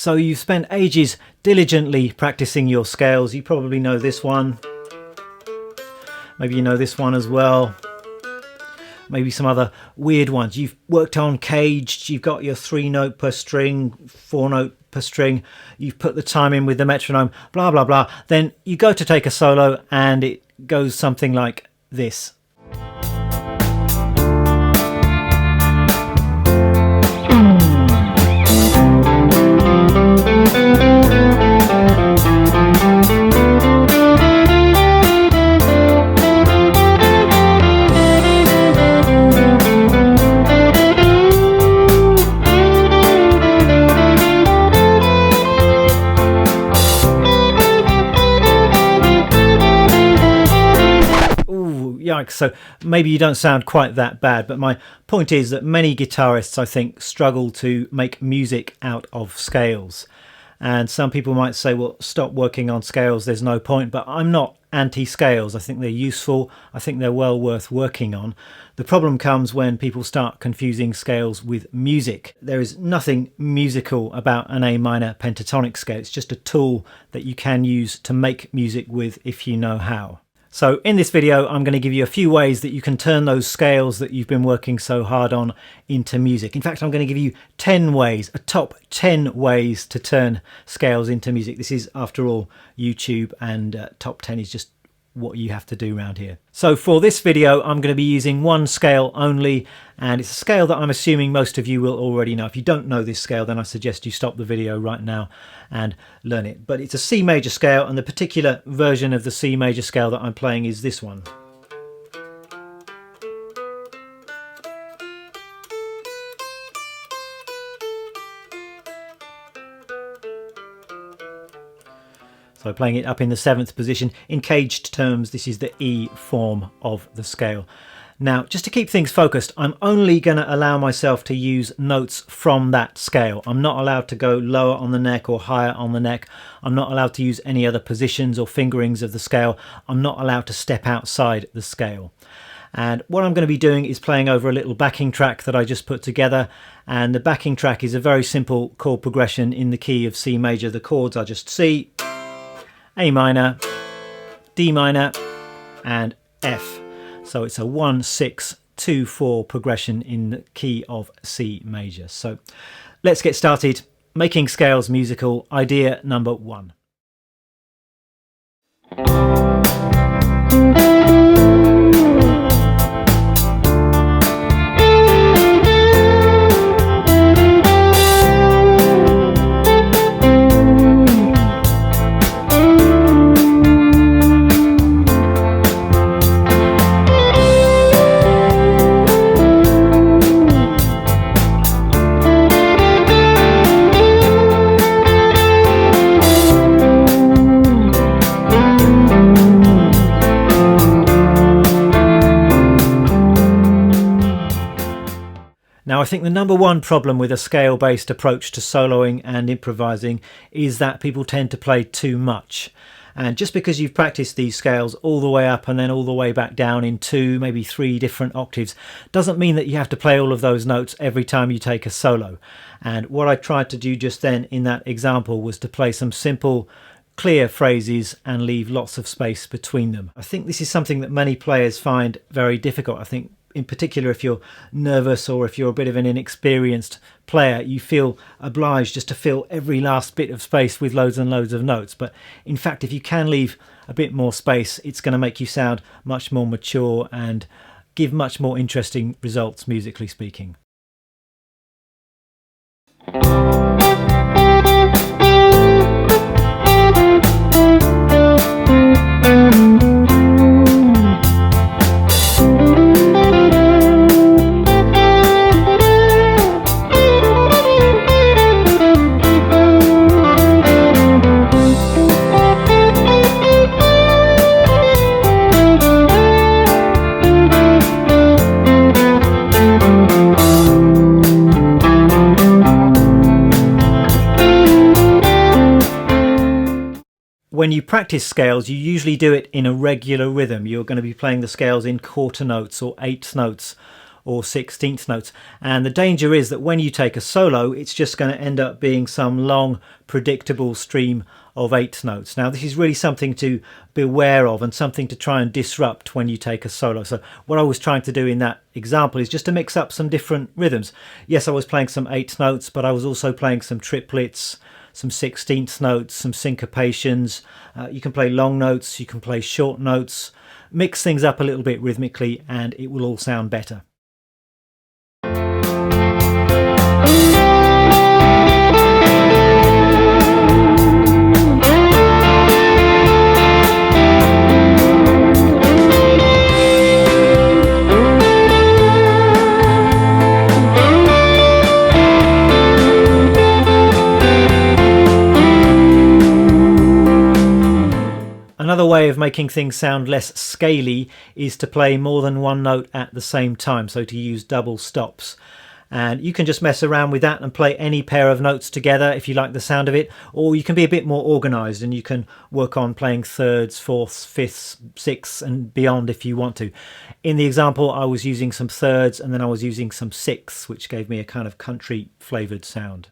So you've spent ages diligently practicing your scales. You probably know this one. Maybe you know this one as well. Maybe some other weird ones. You've worked on caged, you've got your 3-note per string, 4-note per string, you've put the time in with the metronome, blah blah blah. Then you go to take a solo and it goes something like this. So maybe you don't sound quite that bad, but my point is that many guitarists, I think, struggle to make music out of scales. And some people might say, well, stop working on scales, there's no point. But I'm not anti-scales. I think they're useful. I think they're well worth working on. The problem comes when people start confusing scales with music. There is nothing musical about an A minor pentatonic scale. It's just a tool that you can use to make music with if you know how. So in this video, I'm going to give you a few ways that you can turn those scales that you've been working so hard on into music. In fact, I'm going to give you 10 ways, a top 10 ways to turn scales into music. This is, after all, YouTube, and top 10 is just what you have to do around here. So for this video, I'm going to be using one scale only, and it's a scale that I'm assuming most of you will already know. If you don't know this scale, then I suggest you stop the video right now and learn it. But it's a C major scale, and the particular version of the C major scale that I'm playing is this one. So playing it up in the 7th position. In caged terms, this is the E form of the scale. Now, just to keep things focused, I'm only going to allow myself to use notes from that scale. I'm not allowed to go lower on the neck or higher on the neck. I'm not allowed to use any other positions or fingerings of the scale. I'm not allowed to step outside the scale. And what I'm going to be doing is playing over a little backing track that I just put together. And the backing track is a very simple chord progression in the key of C major. The chords are just C, A minor, D minor, and F. So it's a 1, 6, 2, 4 progression in the key of C major. So let's get started making scales musical. Idea number 1. Now, I think the number one problem with a scale-based approach to soloing and improvising is that people tend to play too much. And just because you've practiced these scales all the way up and then all the way back down in 2, maybe 3 different octaves, doesn't mean that you have to play all of those notes every time you take a solo. And what I tried to do just then in that example was to play some simple, clear phrases and leave lots of space between them. I think this is something that many players find very difficult. I think in particular if you're nervous or if you're a bit of an inexperienced player, you feel obliged just to fill every last bit of space with loads and loads of notes. But in fact, if you can leave a bit more space, it's going to make you sound much more mature and give much more interesting results, musically speaking. When you practice scales, you usually do it in a regular rhythm. You're going to be playing the scales in quarter notes or eighth notes or 16th notes. And the danger is that when you take a solo, it's just going to end up being some long, predictable stream of 8th notes. Now, this is really something to beware of and something to try and disrupt when you take a solo. So what I was trying to do in that example is just to mix up some different rhythms. Yes, I was playing some 8th notes, but I was also playing some triplets, some 16th notes, some syncopations. You can play long notes, you can play short notes. Mix things up a little bit rhythmically and it will all sound better. Another way of making things sound less scaly is to play more than one note at the same time, so to use double stops. And you can just mess around with that and play any pair of notes together if you like the sound of it, or you can be a bit more organised and you can work on playing thirds, fourths, fifths, sixths and beyond if you want to. In the example, I was using some thirds and then I was using some sixths, which gave me a kind of country flavoured sound.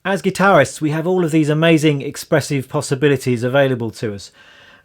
As guitarists, we have all of these amazing expressive possibilities available to us.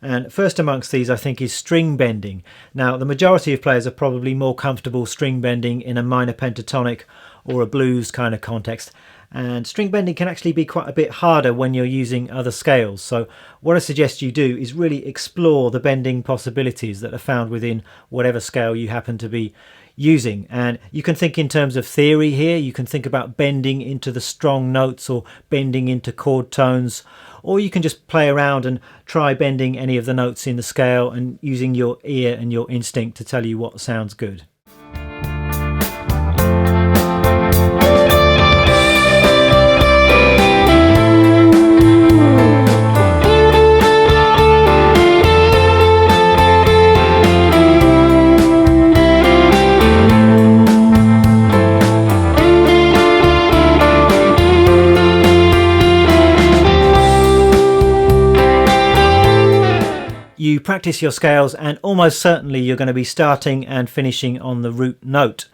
And first amongst these, I think, is string bending. Now, the majority of players are probably more comfortable string bending in a minor pentatonic or a blues kind of context. And string bending can actually be quite a bit harder when you're using other scales. So what I suggest you do is really explore the bending possibilities that are found within whatever scale you happen to be using. And you can think in terms of theory here. You can think about bending into the strong notes or bending into chord tones, or you can just play around and try bending any of the notes in the scale and using your ear and your instinct to tell you what sounds good. You practice your scales and almost certainly you're going to be starting and finishing on the root note.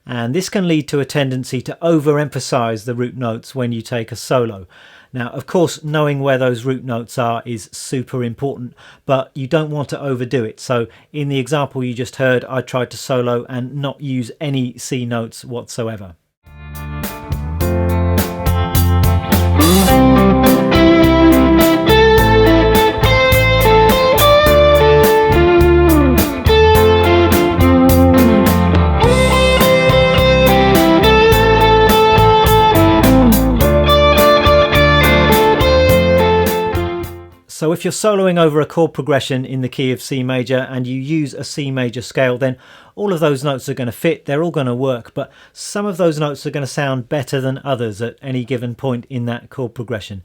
And this can lead to a tendency to overemphasize the root notes when you take a solo. Now, of course, knowing where those root notes are is super important, but you don't want to overdo it. So in the example you just heard, I tried to solo and not use any C notes whatsoever. So if you're soloing over a chord progression in the key of C major and you use a C major scale, then all of those notes are going to fit, they're all going to work, but some of those notes are going to sound better than others at any given point in that chord progression.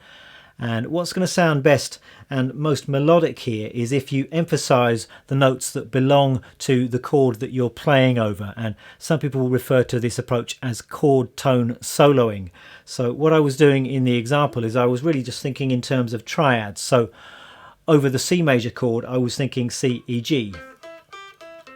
And what's going to sound best and most melodic here is if you emphasize the notes that belong to the chord that you're playing over. And some people will refer to this approach as chord tone soloing. So what I was doing in the example is I was really just thinking in terms of triads. So over the C major chord, I was thinking C, E, G.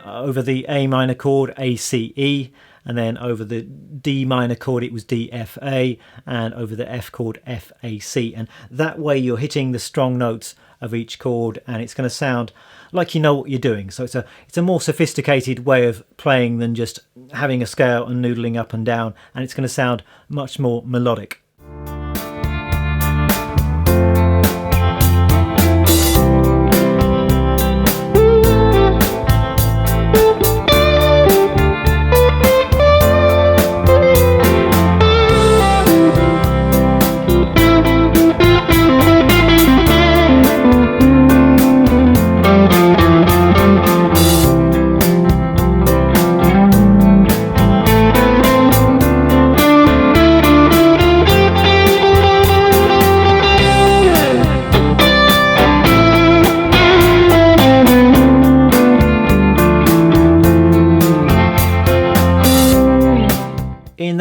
Over the A minor chord, A, C, E. And then over the D minor chord it was D, F, A, and over the F chord F, A, C. And that way you're hitting the strong notes of each chord and it's going to sound like you know what you're doing. So it's a more sophisticated way of playing than just having a scale and noodling up and down, and it's going to sound much more melodic.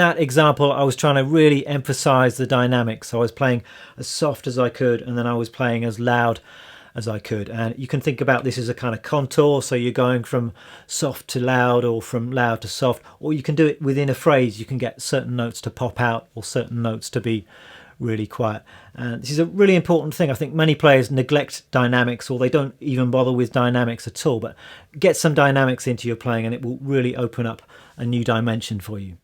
that example, I was trying to really emphasize the dynamics. So I was playing as soft as I could, and then I was playing as loud as I could. And you can think about this as a kind of contour, so you're going from soft to loud or from loud to soft, or you can do it within a phrase. You can get certain notes to pop out or certain notes to be really quiet. And this is a really important thing. I think many players neglect dynamics, or they don't even bother with dynamics at all, but get some dynamics into your playing and it will really open up a new dimension for you.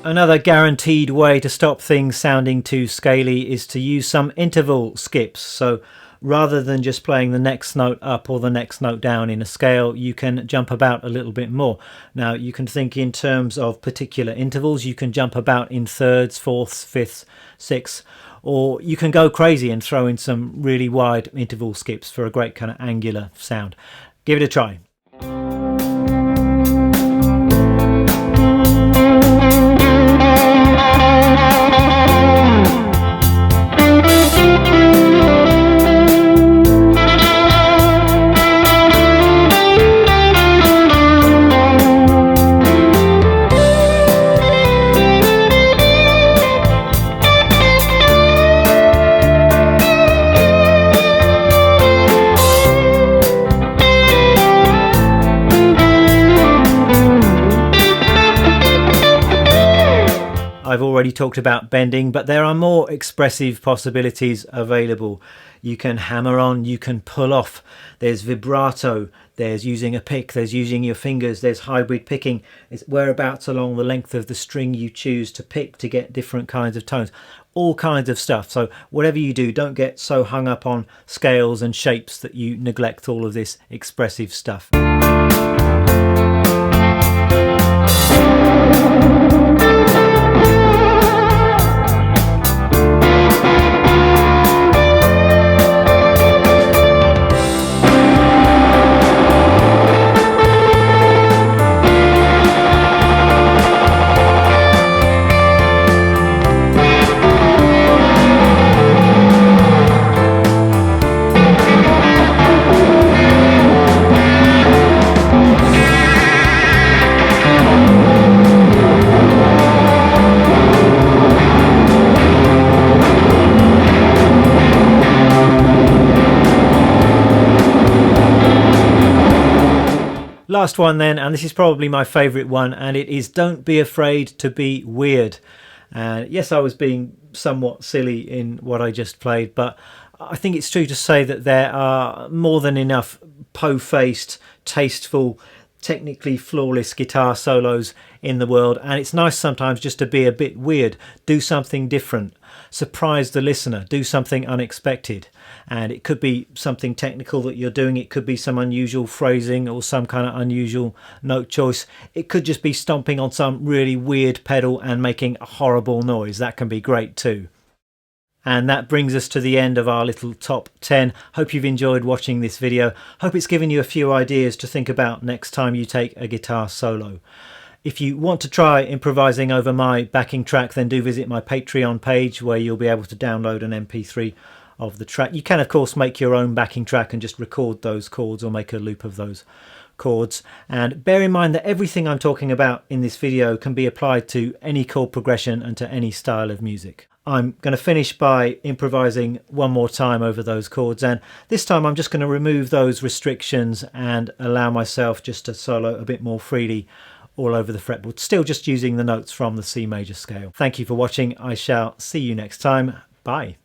Another guaranteed way to stop things sounding too scaly is to use some interval skips. So rather than just playing the next note up or the next note down in a scale, you can jump about a little bit more. Now you can think in terms of particular intervals. You can jump about in thirds, fourths, fifths, sixths, or you can go crazy and throw in some really wide interval skips for a great kind of angular sound. Give it a try. I've already talked about bending, but there are more expressive possibilities available. You can hammer on, you can pull off, there's vibrato, there's using a pick, there's using your fingers, there's hybrid picking. It's whereabouts along the length of the string you choose to pick to get different kinds of tones. All kinds of stuff. So whatever you do, don't get so hung up on scales and shapes that you neglect all of this expressive stuff. Last one then, and this is probably my favourite one, and it is don't be afraid to be weird. Yes, I was being somewhat silly in what I just played, but I think it's true to say that there are more than enough po-faced, tasteful, technically flawless guitar solos in the world, and it's nice sometimes just to be a bit weird, do something different, surprise the listener, do something unexpected. And it could be something technical that you're doing, it could be some unusual phrasing or some kind of unusual note choice, it could just be stomping on some really weird pedal and making a horrible noise. That can be great too. And that brings us to the end of our little top 10. Hope you've enjoyed watching this video. Hope it's given you a few ideas to think about next time you take a guitar solo. If you want to try improvising over my backing track, then do visit my Patreon page where you'll be able to download an MP3 of the track. You can of course make your own backing track and just record those chords or make a loop of those chords. And bear in mind that everything I'm talking about in this video can be applied to any chord progression and to any style of music. I'm going to finish by improvising one more time over those chords, and this time I'm just going to remove those restrictions and allow myself just to solo a bit more freely all over the fretboard, still just using the notes from the C major scale. Thank you for watching. I shall see you next time. Bye.